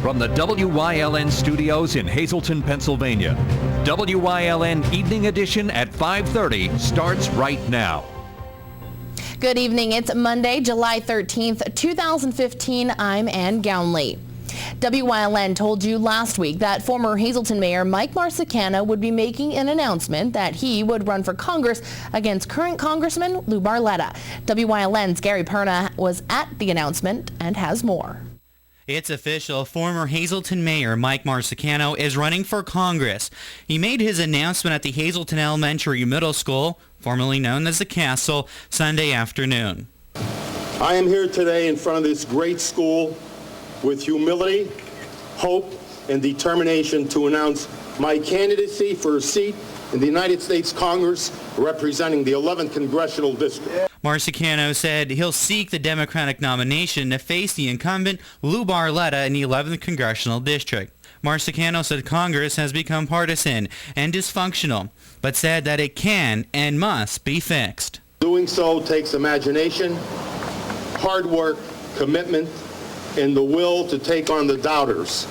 from the WYLN studios in Hazleton, Pennsylvania. WYLN Evening Edition at 5:30 starts right now. Good evening. It's Monday, July 13th, 2015. I'm Ann Gownley. WYLN told you last week that former Hazleton Mayor Mike Marsicano would be making an announcement that he would run for Congress against current Congressman Lou Barletta. WYLN's Gary Perna was at the announcement and has more. It's official. Former Hazleton Mayor Mike Marsicano is running for Congress. He made his announcement at the Hazleton Elementary Middle School, formerly known as the Castle, Sunday afternoon. I am here today in front of this great school with humility, hope, and determination to announce my candidacy for a seat in the United States Congress representing the 11th Congressional District. Marsicano said he'll seek the Democratic nomination to face the incumbent Lou Barletta in the 11th Congressional District. Marsicano said Congress has become partisan and dysfunctional, but said that it can and must be fixed. Doing so takes imagination, hard work, commitment, and the will to take on the doubters,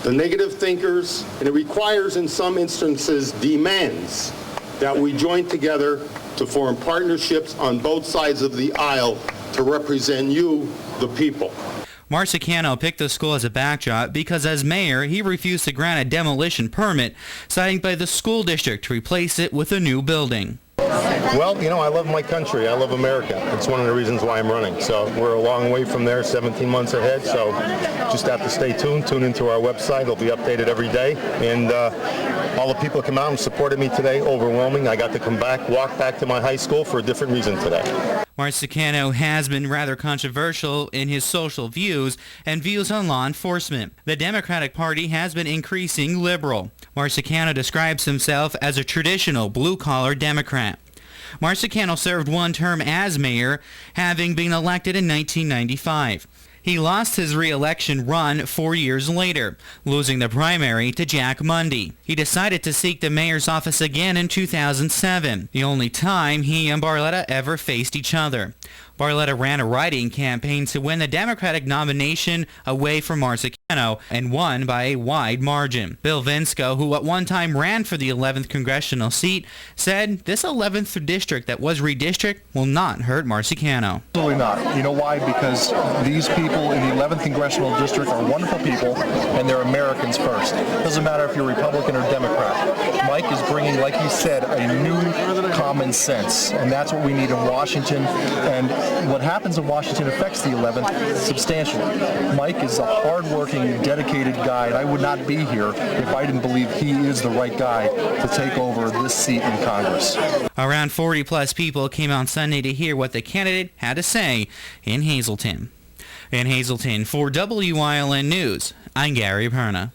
the negative thinkers, and it requires, in some instances, demands that we join together to form partnerships on both sides of the aisle to represent you, the people. Marsicano picked the school as a backdrop because as mayor, he refused to grant a demolition permit, citing by the school district to replace it with a new building. Well, you know, I love my country. I love America. It's one of the reasons why I'm running. So we're a long way from there, 17 months ahead. So just have to stay tuned. Tune into our website. It'll be updated every day. And all the people who came out and supported me today, overwhelming. I got to come back, walk back to my high school for a different reason today. Marsicano has been rather controversial in his social views and views on law enforcement. The Democratic Party has been increasing liberal. Marsicano describes himself as a traditional blue-collar Democrat. Marsicano served one term as mayor, having been elected in 1995. He lost his re-election run 4 years later, losing the primary to Jack Mundy. He decided to seek the mayor's office again in 2007, the only time he and Barletta ever faced each other. Barletta ran a write-in campaign to win the Democratic nomination away from Marsicano and won by a wide margin. Bill Vinsco, who at one time ran for the 11th congressional seat, said this 11th district that was redistricted will not hurt Marsicano. Absolutely not. You know why? Because these people in the 11th congressional district are wonderful people and they're Americans first. Doesn't matter if you're Republican or Democrat. Mike is bringing, like he said, a new common sense, and that's what we need in Washington. And what happens in Washington affects the 11th substantially. Mike is a hard-working, dedicated guy, and I would not be here if I didn't believe he is the right guy to take over this seat in Congress. Around 40-plus people came out Sunday to hear what the candidate had to say in Hazleton. In Hazleton, for WYLN News, I'm Gary Perna.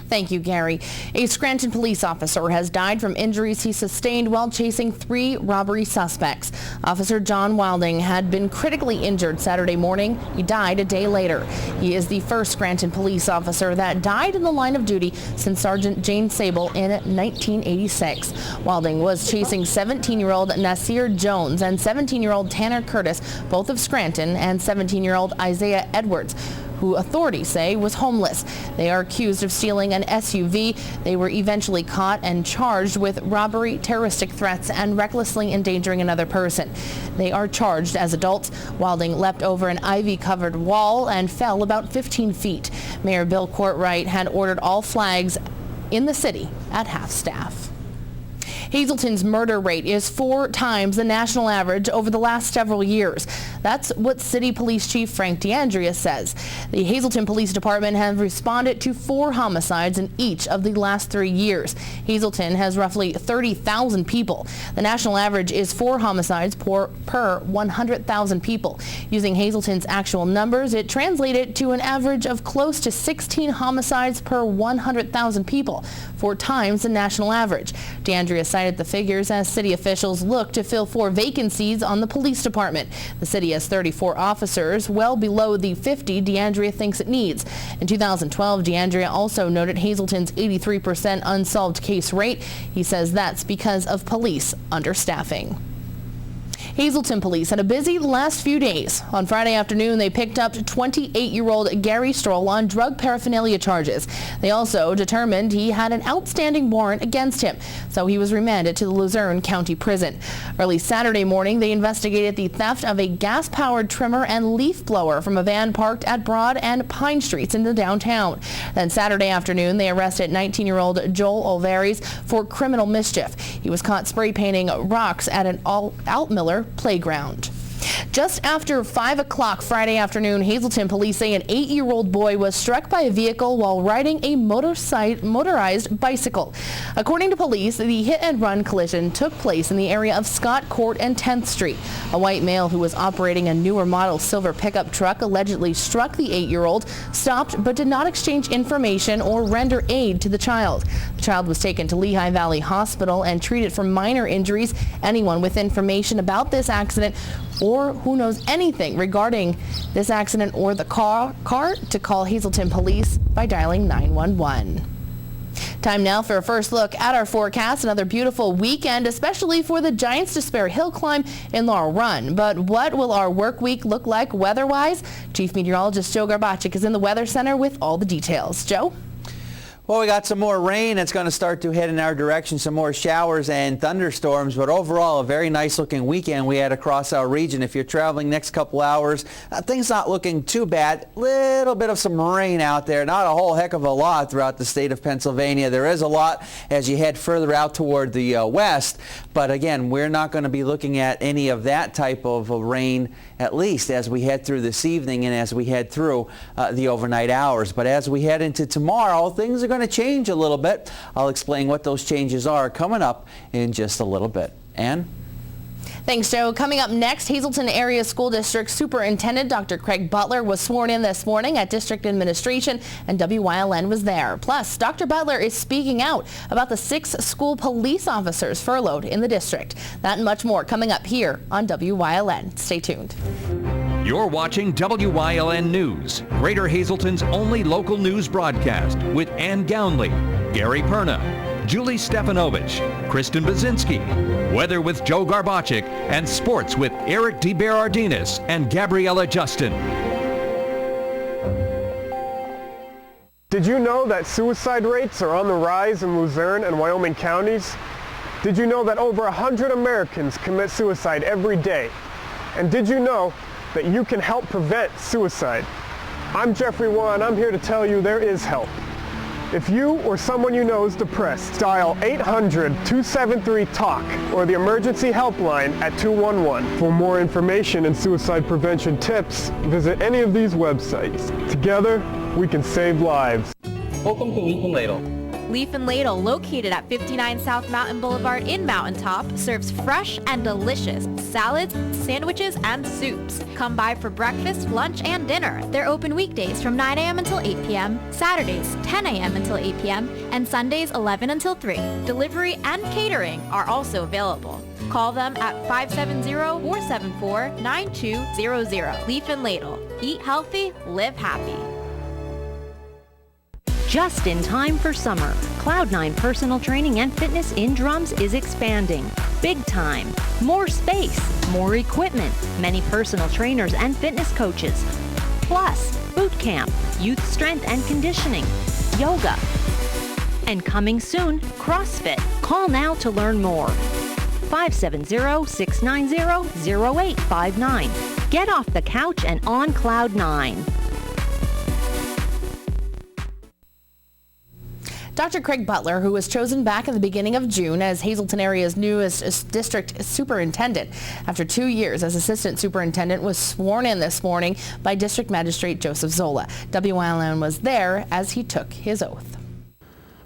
Thank you, Gary. A Scranton police officer has died from injuries he sustained while chasing 3 robbery suspects. Officer John Wilding had been critically injured Saturday morning. He died a day later. He is the first Scranton police officer that died in the line of duty since Sergeant Jane Sable in 1986. Wilding was chasing 17-year-old Nasir Jones and 17-year-old Tanner Curtis, both of Scranton, and 17-year-old Isaiah Edwards, who authorities say was homeless. They are accused of stealing an SUV. They were eventually caught and charged with robbery, terroristic threats, and recklessly endangering another person. They are charged as adults. Wilding leapt over an ivy-covered wall and fell about 15 feet. Mayor Bill Courtwright had ordered all flags in the city at half-staff. Hazleton's murder rate is 4 times the national average over the last several years. That's what City Police Chief Frank D'Andrea says. The Hazleton Police Department has responded to 4 homicides in each of the last 3 years. Hazleton has roughly 30,000 people. The national average is 4 homicides per 100,000 people. Using Hazleton's actual numbers, it translated to an average of close to 16 homicides per 100,000 people, 4 times the national average. D'Andrea cited the figures as city officials look to fill 4 vacancies on the police department. The city has 34 officers, well below the 50 D'Andrea thinks it needs. In 2012, D'Andrea also noted Hazleton's 83% unsolved case rate. He says that's because of police understaffing. Hazleton police had a busy last few days. On Friday afternoon, they picked up 28-year-old Gary Stroll on drug paraphernalia charges. They also determined he had an outstanding warrant against him, so he was remanded to the Luzerne County Prison. Early Saturday morning, they investigated the theft of a gas-powered trimmer and leaf blower from a van parked at Broad and Pine Streets in the downtown. Then Saturday afternoon, they arrested 19-year-old Joel Olvares for criminal mischief. He was caught spray painting rocks at an Altmiller playground. Just after 5 o'clock Friday afternoon, Hazleton police say an 8-year-old boy was struck by a vehicle while riding a motorized bicycle. According to police, the hit-and-run collision took place in the area of Scott Court and 10th Street. A white male who was operating a newer model silver pickup truck allegedly struck the 8-year-old, stopped but did not exchange information or render aid to the child. The child was taken to Lehigh Valley Hospital and treated for minor injuries. Anyone with information about this accident or who knows anything regarding this accident or the car to call Hazleton Police by dialing 911. Time now for a first look at our forecast. Another beautiful weekend, especially for the Giants to spare hill climb in Laurel Run. But what will our work week look like weather-wise? Chief Meteorologist Joe Garbacik is in the Weather Center with all the details. Joe? Well, we got some more rain that's going to start to head in our direction, some more showers and thunderstorms, but overall a very nice looking weekend we had across our region. If you're traveling next couple hours, things not looking too bad. Little bit of some rain out there, not a whole heck of a lot throughout the state of Pennsylvania. There is a lot as you head further out toward the west, but again, we're not going to be looking at any of that type of rain, at least as we head through this evening and as we head through the overnight hours. But as we head into tomorrow, things are going to change a little bit. I'll explain what those changes are coming up in just a little bit. Ann? Thanks, Joe. Coming up next, Hazleton Area School District Superintendent Dr. Craig Butler was sworn in this morning at District Administration, and WYLN was there. Plus, Dr. Butler is speaking out about the 6 school police officers furloughed in the district. That and much more coming up here on WYLN. Stay tuned. You're watching WYLN News, Greater Hazleton's only local news broadcast with Ann Gownley, Gary Perna, Julie Stefanovich, Kristen Bazinski, weather with Joe Garbacik, and sports with Eric DeBerardinis and Gabriella Justin. Did you know that suicide rates are on the rise in Luzerne and Wyoming counties? Did you know that over 100 Americans commit suicide every day? And did you know that you can help prevent suicide? I'm Jeffrey Waugh, and I'm here to tell you there is help. If you or someone you know is depressed, dial 800-273-TALK or the emergency helpline at 211. For more information and suicide prevention tips, visit any of these websites. Together, we can save lives. Welcome to Leaf and Ladle. Leaf and Ladle, located at 59 South Mountain Boulevard in Mountain Top, serves fresh and delicious salads, sandwiches, and soups. Come by for breakfast, lunch, and dinner. They're open weekdays from 9 a.m. until 8 p.m., Saturdays 10 a.m. until 8 p.m., and Sundays 11 until 3. Delivery and catering are also available. Call them at 570-474-9200. Leaf and Ladle. Eat healthy, live happy. Just in time for summer, Cloud9 Personal Training and Fitness in Drums is expanding. Big time. More space, more equipment, many personal trainers and fitness coaches. Plus, boot camp, youth strength and conditioning, yoga. And coming soon, CrossFit. Call now to learn more. 570-690-0859. Get off the couch and on Cloud9. Dr. Craig Butler, who was chosen back in the beginning of June as Hazleton area's newest district superintendent after 2 years as assistant superintendent, was sworn in this morning by District Magistrate Joseph Zola. WYLN was there as he took his oath.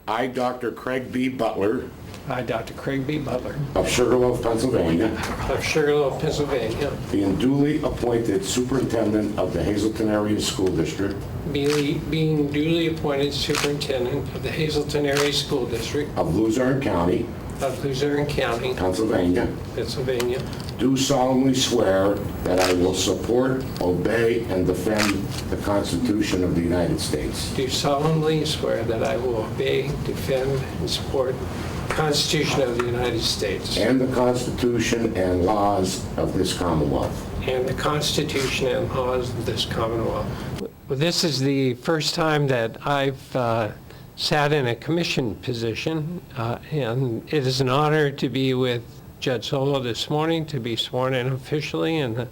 I, Dr. Craig B. Butler. I, Dr. Craig B. Butler. Of Sugarloaf, Pennsylvania. Of Sugarloaf, Pennsylvania. Being duly appointed superintendent of the Hazleton Area School District. Being duly appointed superintendent of the Hazleton Area School District. Of Luzerne County. Of Luzerne County. Pennsylvania. Pennsylvania. Do solemnly swear that I will support, obey, and defend the Constitution of the United States. Do solemnly swear that I will obey, defend, and support the Constitution of the United States. And the Constitution and laws of this Commonwealth. And the Constitution and laws of this Commonwealth. Well, this is the first time that I've sat in a commission position, and it is an honor to be with Judge Solo this morning, to be sworn in officially in the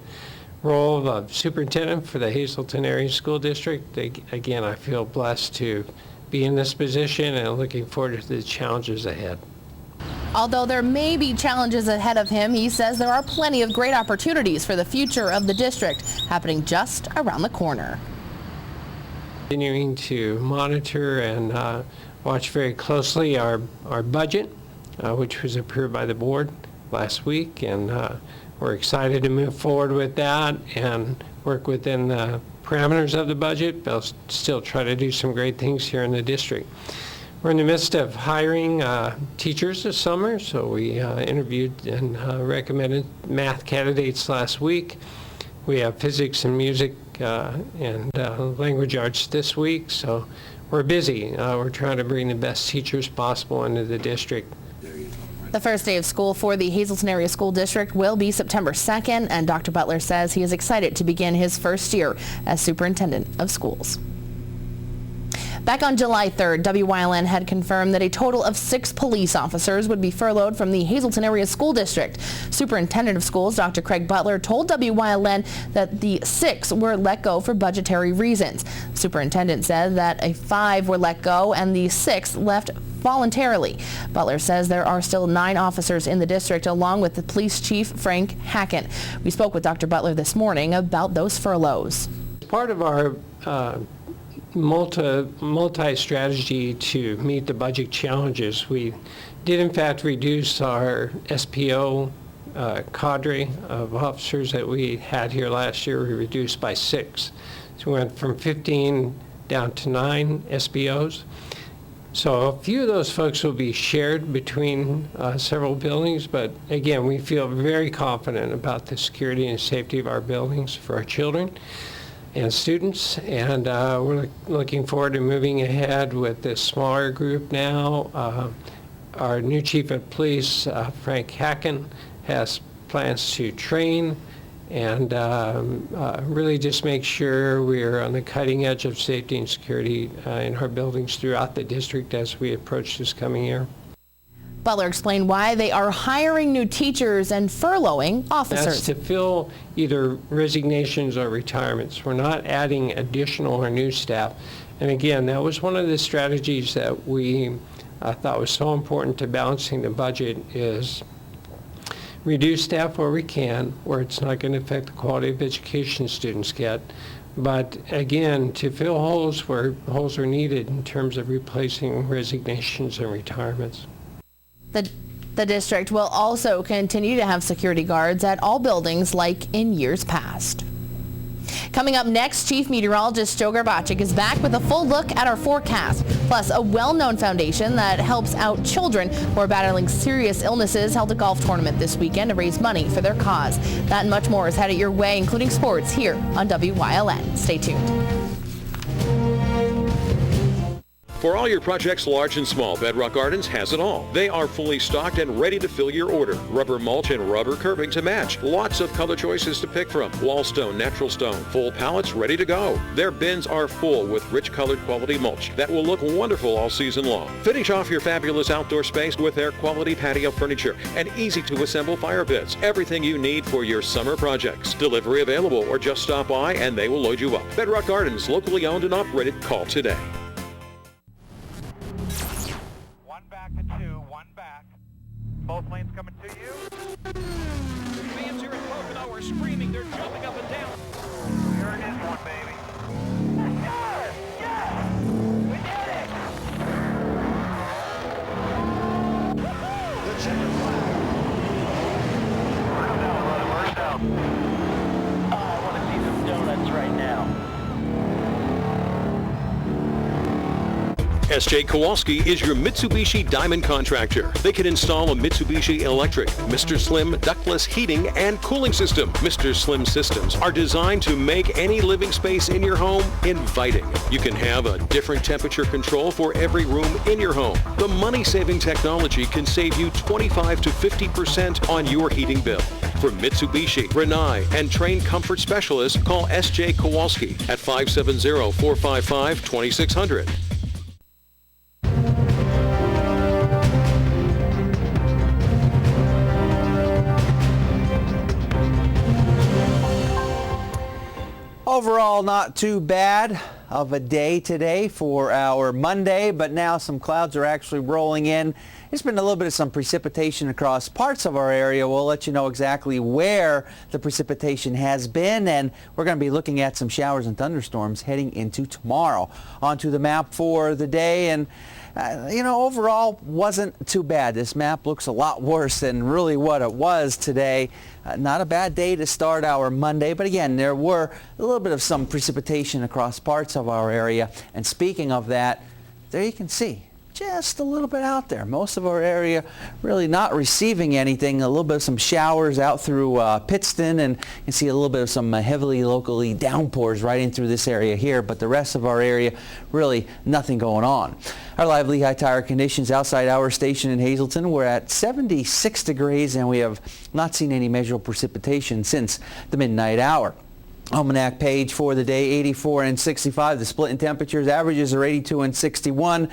role of superintendent for the Hazleton Area School District. Again, I feel blessed to be in this position and looking forward to the challenges ahead. Although there may be challenges ahead of him, he says there are plenty of great opportunities for the future of the district happening just around the corner. Continuing to monitor and watch very closely our budget, which was approved by the board last week, and we're excited to move forward with that and work within the parameters of the budget, but I'll still try to do some great things here in the district. We're in the midst of hiring teachers this summer, so we interviewed and recommended math candidates last week. We have physics and music and language arts this week, so we're busy. We're trying to bring the best teachers possible into the district. The first day of school for the Hazleton Area School District will be September 2nd, and Dr. Butler says he is excited to begin his first year as superintendent of schools. Back on July 3rd, WYLN had confirmed that a total of 6 police officers would be furloughed from the Hazleton Area School District. Superintendent of Schools Dr. Craig Butler told WYLN that the 6 were let go for budgetary reasons. The superintendent said that 5 were let go and the 6 left voluntarily. Butler says there are still 9 officers in the district, along with the police chief, Frank Hacken. We spoke with Dr. Butler this morning about those furloughs. Part of our multi-strategy to meet the budget challenges, we did in fact reduce our SPO cadre of officers that we had here last year. We reduced by 6. So we went from 15 down to 9 SPOs. So a few of those folks will be shared between several buildings, but again, we feel very confident about the security and safety of our buildings for our children and students, and we're looking forward to moving ahead with this smaller group now. Our new chief of police, Frank Hacken, has plans to train and really just make sure we're on the cutting edge of safety and security in our buildings throughout the district as we approach this coming year. Butler explained why they are hiring new teachers and furloughing officers. That's to fill either resignations or retirements. We're not adding additional or new staff. And again, that was one of the strategies that we thought was so important to balancing the budget, is reduce staff where we can, where it's not going to affect the quality of education students get. But again, to fill holes where holes are needed in terms of replacing resignations and retirements. The district will also continue to have security guards at all buildings like in years past. Coming up next, Chief Meteorologist Joe Garbacik is back with a full look at our forecast, plus a well-known foundation that helps out children who are battling serious illnesses held a golf tournament this weekend to raise money for their cause. That and much more is headed your way, including sports, here on WYLN. Stay tuned. For all your projects, large and small, Bedrock Gardens has it all. They are fully stocked and ready to fill your order. Rubber mulch and rubber curbing to match. Lots of color choices to pick from. Wall stone, natural stone, full pallets ready to go. Their bins are full with rich colored quality mulch that will look wonderful all season long. Finish off your fabulous outdoor space with their quality patio furniture and easy to assemble fire pits. Everything you need for your summer projects. Delivery available, or just stop by and they will load you up. Bedrock Gardens, locally owned and operated. Call today. Both lanes coming to you. Fans here in Pocono are screaming. They're jumping up and down. Here it is, one baby. Yes! Yes! We did it! The checkered flag. First down, brother. First down. I want to see some donuts right now. S.J. Kowalski is your Mitsubishi Diamond contractor. They can install a Mitsubishi electric, Mr. Slim ductless heating and cooling system. Mr. Slim systems are designed to make any living space in your home inviting. You can have a different temperature control for every room in your home. The money-saving technology can save you 25 to 50% on your heating bill. For Mitsubishi, Rinnai, and trained comfort specialists, call S.J. Kowalski at 570-455-2600. Overall, not too bad of a day today for our Monday, but now some clouds are actually rolling in. There's been a little bit of some precipitation across parts of our area. We'll let you know exactly where the precipitation has been, and we're going to be looking at some showers and thunderstorms heading into tomorrow. Onto the map for the day, and overall wasn't too bad. This map looks a lot worse than really what it was today. Not a bad day to start our Monday, but again, there were a little bit of some precipitation across parts of our area. And speaking of that, there you can see just a little bit out there. Most of our area really not receiving anything. A little bit of some showers out through Pittston, and you can see a little bit of some heavily locally downpours right in through this area here, but the rest of our area really nothing going on. Our live Lehigh Tire conditions outside our station in Hazleton, we're at 76 degrees, and we have not seen any measurable precipitation since the midnight hour. Almanac page for the day, 84 and 65. The split in temperatures, averages are 82 and 61.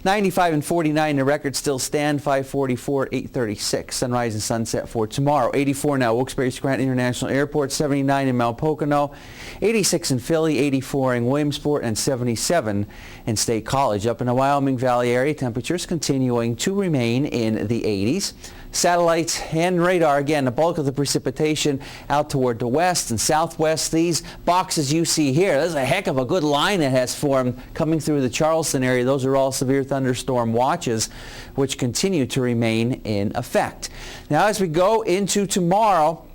95 and 49, the records still stand, 544, 836. Sunrise and sunset for tomorrow. 84 now, Wilkes-Barre Scranton International Airport, 79 in Mount Pocono, 86 in Philly, 84 in Williamsport, and 77 in State College. Up in the Wyoming Valley area, temperatures continuing to remain in the 80s. Satellites and radar, again, the bulk of the precipitation out toward the west and southwest. These boxes you see here, there's a heck of a good line that has formed coming through the Charleston area. Those are all severe thunderstorm watches, which continue to remain in effect. Now, as we go into tomorrow,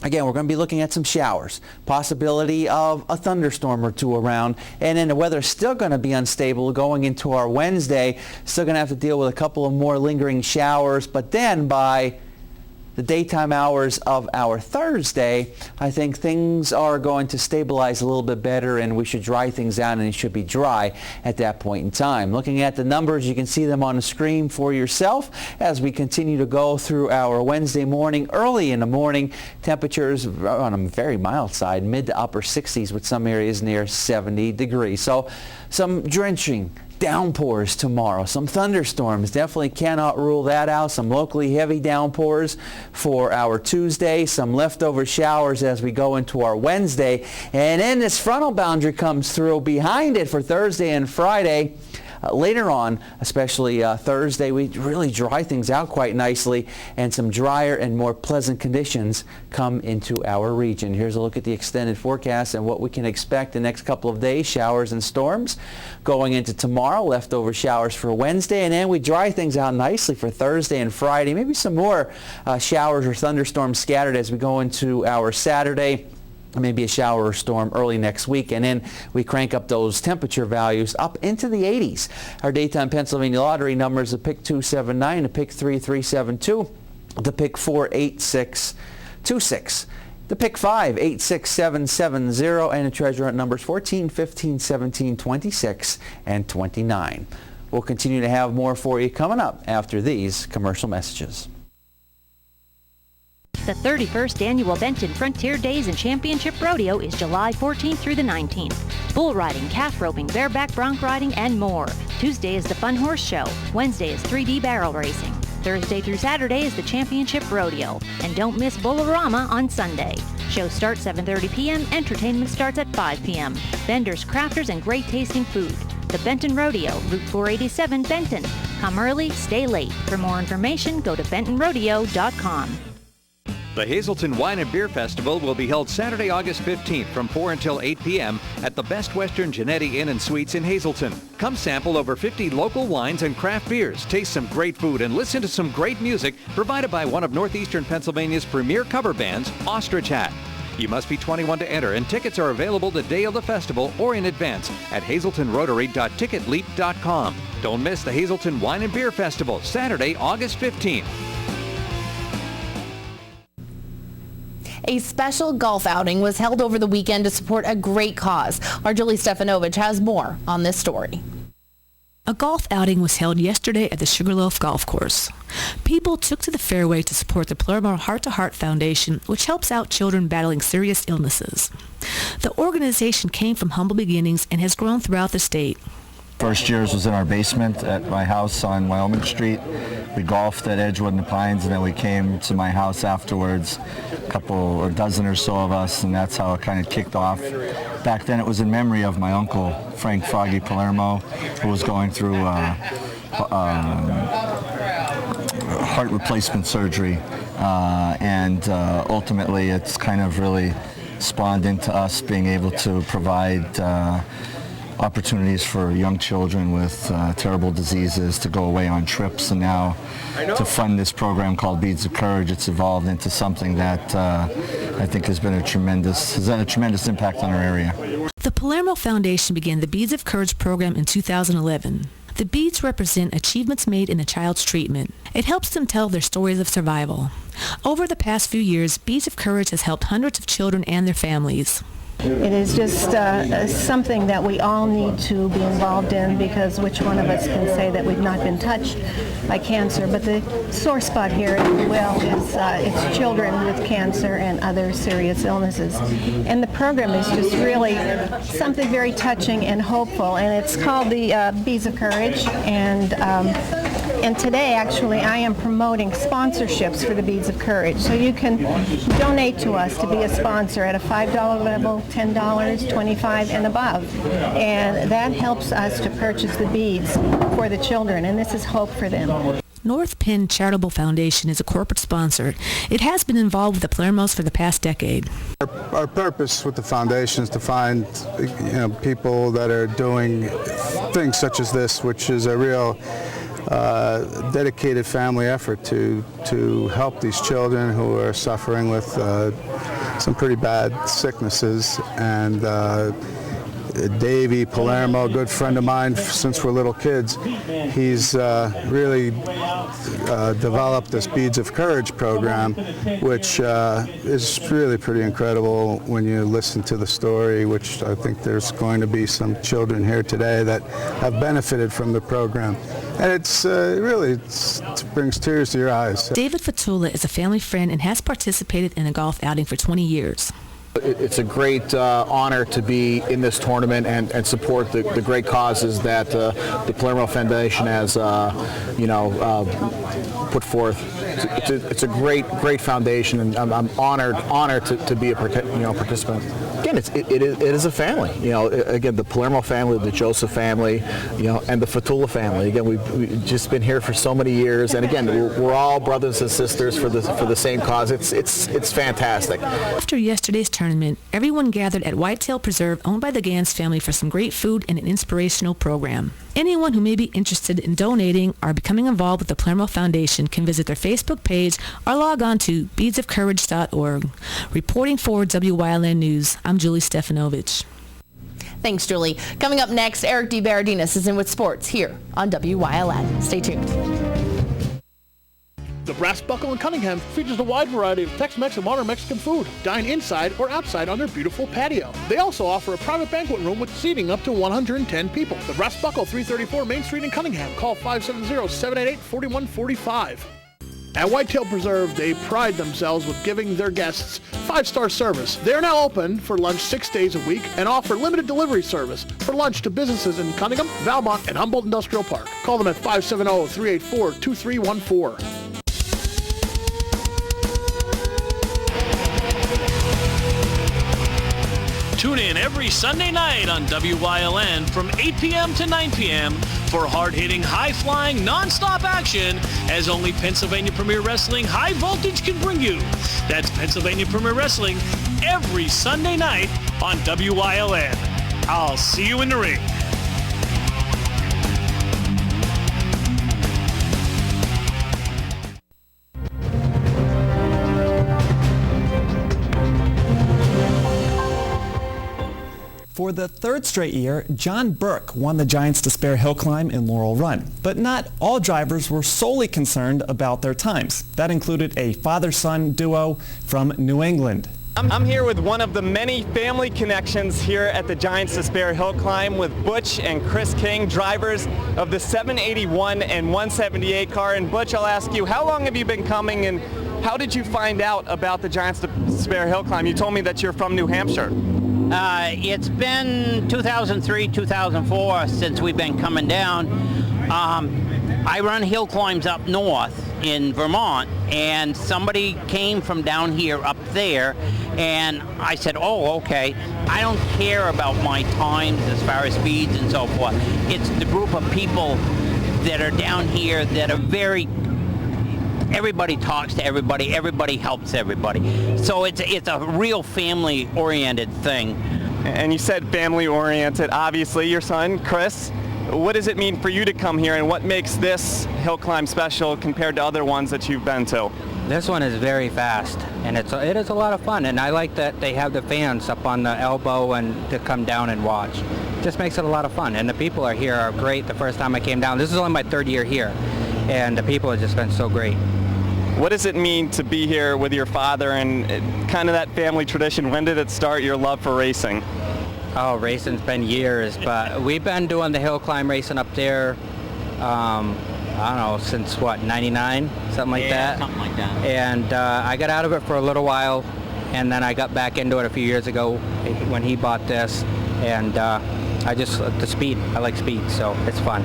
again, we're going to be looking at some showers, possibility of a thunderstorm or two around, and then the weather's still going to be unstable going into our Wednesday. Still going to have to deal with a couple of more lingering showers, but then by the daytime hours of our Thursday, I think things are going to stabilize a little bit better, and we should dry things out, and it should be dry at that point in time. Looking at the numbers, you can see them on the screen for yourself as we continue to go through our Wednesday morning. Early in the morning, temperatures on a very mild side, mid to upper 60s with some areas near 70 degrees. So some drenching downpours tomorrow. Some thunderstorms, definitely cannot rule that out. Some locally heavy downpours for our Tuesday. Some leftover showers as we go into our Wednesday. And then this frontal boundary comes through behind it for Thursday and Friday. Later on, especially Thursday, we really dry things out quite nicely, and some drier and more pleasant conditions come into our region. Here's a look at the extended forecast and what we can expect the next couple of days. Showers and storms going into tomorrow, leftover showers for Wednesday, and then we dry things out nicely for Thursday and Friday. Maybe some more showers or thunderstorms scattered as we go into our Saturday. Maybe a shower or storm early next week, and then we crank up those temperature values up into the 80s. Our daytime Pennsylvania lottery numbers, the pick 279, the pick 3372, the pick 48626, the pick 586770, and the treasure hunt numbers 14, 15, 17, 26, and 29. We'll continue to have more for you coming up after these commercial messages. The 31st Annual Benton Frontier Days and Championship Rodeo is July 14th through the 19th. Bull riding, calf roping, bareback bronc riding, and more. Tuesday is the Fun Horse Show. Wednesday is 3D barrel racing. Thursday through Saturday is the Championship Rodeo. And don't miss Bullarama on Sunday. Show starts 7:30 p.m. Entertainment starts at 5 p.m. Vendors, crafters, and great tasting food. The Benton Rodeo, Route 487, Benton. Come early, stay late. For more information, go to bentonrodeo.com. The Hazleton Wine and Beer Festival will be held Saturday, August 15th from 4 until 8 p.m. at the Best Western Genetti Inn and Suites in Hazleton. Come sample over 50 local wines and craft beers, taste some great food, and listen to some great music provided by one of Northeastern Pennsylvania's premier cover bands, Ostrich Hat. You must be 21 to enter, and tickets are available the day of the festival or in advance at hazeltonrotary.ticketleap.com. Don't miss the Hazelton Wine and Beer Festival, Saturday, August 15th. A special golf outing was held over the weekend to support a great cause. Our Julie Stefanovich has more on this story. A golf outing was held yesterday at the Sugarloaf Golf Course. People took to the fairway to support the Palermo Heart to Heart Foundation, which helps out children battling serious illnesses. The organization came from humble beginnings and has grown throughout the state. First years was in our basement at my house on Wyoming Street. We golfed at Edgewood and the Pines, and then we came to my house afterwards, a dozen or so of us, and that's how it kind of kicked off. Back then it was in memory of my uncle, Frank Froggy Palermo, who was going through heart replacement surgery, and ultimately it's kind of really spawned into us being able to provide opportunities for young children with terrible diseases to go away on trips, and now to fund this program called Beads of Courage. It's evolved into something that I think has had a tremendous impact on our area. The Palermo Foundation began the Beads of Courage program in 2011. The beads represent achievements made in a child's treatment. It helps them tell their stories of survival. Over the past few years, Beads of Courage has helped hundreds of children and their families. It is just something that we all need to be involved in, because which one of us can say that we've not been touched by cancer? But the sore spot here, if you will, is it's children with cancer and other serious illnesses. And the program is just really something very touching and hopeful, and it's called the Beads of Courage. And today, actually, I am promoting sponsorships for the Beads of Courage. So you can donate to us to be a sponsor at a $5 level, $10, $25, and above. And that helps us to purchase the beads for the children, and this is hope for them. North Penn Charitable Foundation is a corporate sponsor. It has been involved with the Palermos for the past decade. Our purpose with the foundation is to find people that are doing things such as this, which is a real dedicated family effort to help these children who are suffering with some pretty bad sicknesses. And Davey Palermo, a good friend of mine since we're little kids, he's really developed this Beads of Courage program, which is really pretty incredible when you listen to the story, which I think there's going to be some children here today that have benefited from the program. And it's really brings tears to your eyes. David Fatula is a family friend and has participated in a golf outing for 20 years. It's a great honor to be in this tournament and support the great causes that the Palermo Foundation has, put forth. It's a great foundation, and I'm honored to be a participant. Again, it is a family. Again, the Palermo family, the Joseph family, and the Fatula family. Again, we've just been here for so many years, and again, we're all brothers and sisters for the same cause. It's fantastic. After yesterday's tournament, everyone gathered at Whitetail Preserve, owned by the Gans family, for some great food and an inspirational program. Anyone who may be interested in donating or becoming involved with the Palermo Foundation can visit their Facebook page or log on to beadsofcourage.org. Reporting for WYLN News, I'm Julie Stefanovich. Thanks, Julie. Coming up next, Eric DeBardinis is in with sports here on WYLN. Stay tuned. The Brass Buckle in Cunningham features a wide variety of Tex-Mex and modern Mexican food. Dine inside or outside on their beautiful patio. They also offer a private banquet room with seating up to 110 people. The Brass Buckle, 334 Main Street in Cunningham. Call 570-788-4145. At Whitetail Preserve, they pride themselves with giving their guests 5-star service. They are now open for lunch 6 days a week and offer limited delivery service for lunch to businesses in Cunningham, Valmont, and Humboldt Industrial Park. Call them at 570-384-2314. Tune in every Sunday night on WYLN from 8 p.m. to 9 p.m. for hard-hitting, high-flying, non-stop action as only Pennsylvania Premier Wrestling High Voltage can bring you. That's Pennsylvania Premier Wrestling every Sunday night on WYLN. I'll see you in the ring. the third straight year, John Burke won the Giants Despair Hill Climb in Laurel Run. But not all drivers were solely concerned about their times. That included a father-son duo from New England. I'm here with one of the many family connections here at the Giants Despair Hill Climb with Butch and Chris King, drivers of the 781 and 178 car. And Butch, I'll ask you, how long have you been coming and how did you find out about the Giants Despair Hill Climb? You told me that you're from New Hampshire. It's been 2003, 2004 since we've been coming down. I run hill climbs up north in Vermont, and somebody came from down here up there, and I said, oh, okay, I don't care about my times as far as speeds and so forth. It's the group of people that are down here that are very, everybody talks to everybody, everybody helps everybody. So it's a real family-oriented thing. And you said family-oriented. Obviously, your son, Chris, what does it mean for you to come here, and what makes this hill climb special compared to other ones that you've been to? This one is very fast, and it is a lot of fun, and I like that they have the fans up on the elbow and to come down and watch. It just makes it a lot of fun, and the people here are great. The first time I came down, this is only my third year here, and the people have just been so great. What does it mean to be here with your father and kind of that family tradition? When did it start, your love for racing? Oh, racing's been years, but we've been doing the hill climb racing up there, I don't know, since what, 99? Something like that? Something like that. And I got out of it for a little while, and then I got back into it a few years ago when he bought this, and the speed, I like speed, so it's fun.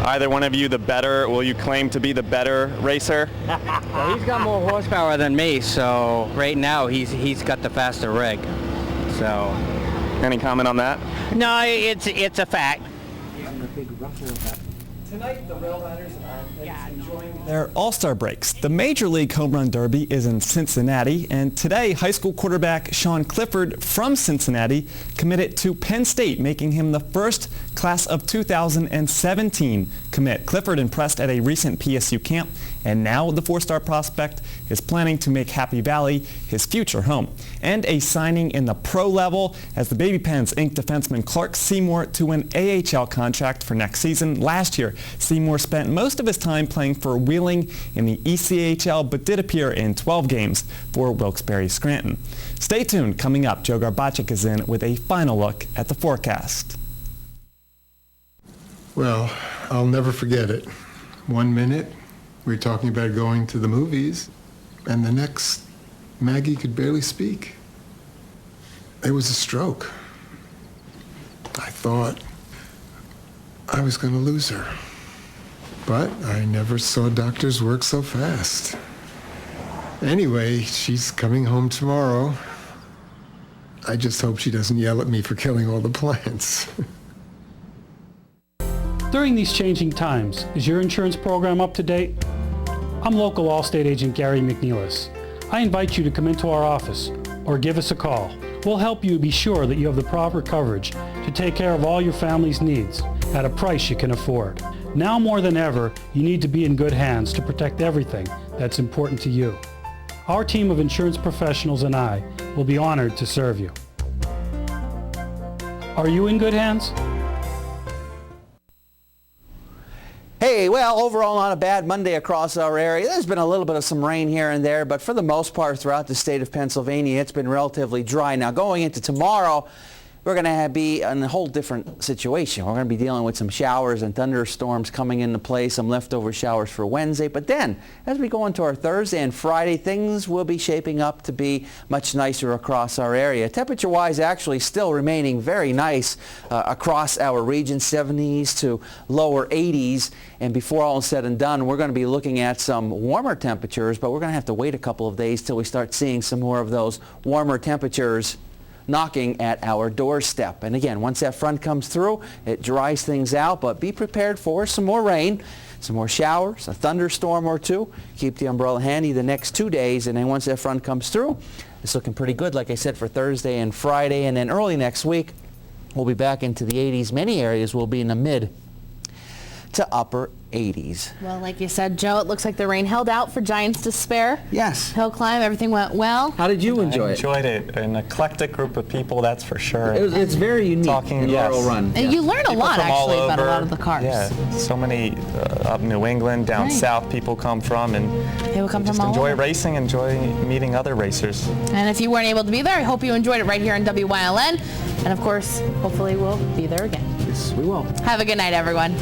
Either one of you will you claim to be the better racer? Well, he's got more horsepower than me, so right now he's got the faster rig, so. Any comment on that? No, it's a fact. Tonight, the Rail Riders are enjoying their All-Star breaks. The Major League Home Run Derby is in Cincinnati, and today, high school quarterback Sean Clifford from Cincinnati committed to Penn State, making him the first class of 2017 commit. Clifford impressed at a recent PSU camp, and now the four-star prospect is planning to make Happy Valley his future home. And a signing in the pro level as the Baby Pens inked defenseman Clark Seymour to an AHL contract for next season. Last year, Seymour spent most of his time playing for Wheeling in the ECHL, but did appear in 12 games for Wilkes-Barre Scranton. Stay tuned. Coming up, Joe Garbacik is in with a final look at the forecast. Well, I'll never forget it. 1 minute, we were talking about going to the movies, and the next, Maggie could barely speak. It was a stroke. I thought I was going to lose her. But I never saw doctors work so fast. Anyway, she's coming home tomorrow. I just hope she doesn't yell at me for killing all the plants. During these changing times, is your insurance program up to date? I'm local Allstate agent Gary McNeilis. I invite you to come into our office or give us a call. We'll help you be sure that you have the proper coverage to take care of all your family's needs at a price you can afford. Now more than ever, you need to be in good hands to protect everything that's important to you. Our team of insurance professionals and I will be honored to serve you. Are you in good hands? Hey, well, overall not a bad Monday across our area. There's been a little bit of some rain here and there, but for the most part throughout the state of Pennsylvania, it's been relatively dry. Now going into tomorrow, we're going to be in a whole different situation. We're going to be dealing with some showers and thunderstorms coming into play, some leftover showers for Wednesday. But then, as we go into our Thursday and Friday, things will be shaping up to be much nicer across our area. Temperature-wise, actually still remaining very nice across our region, 70s to lower 80s. And before all is said and done, we're going to be looking at some warmer temperatures, but we're going to have to wait a couple of days till we start seeing some more of those warmer temperatures knocking at our doorstep. And again, once that front comes through, it dries things out, but be prepared for some more rain, some more showers, a thunderstorm or two. Keep the umbrella handy the next 2 days, and then once that front comes through, it's looking pretty good, like I said, for Thursday and Friday. And then early next week, we'll be back into the 80s. Many areas will be in the mid to upper 80s. Well, like you said, Joe, it looks like the rain held out for Giants Despair. Yes. Hill climb, everything went well. How did you enjoy it? Enjoyed it. An eclectic group of people, that's for sure. It's very unique in Laurel Run. And you learn a People lot, from all actually, about a over. lot of the cars. Yeah, so many up New England, down Right. south people come from, and People come just from all enjoy over. racing, enjoy meeting other racers. And if you weren't able to be there, I hope you enjoyed it right here on WYLN. And of course, hopefully we'll be there again. Yes, we will. Have a good night, everyone.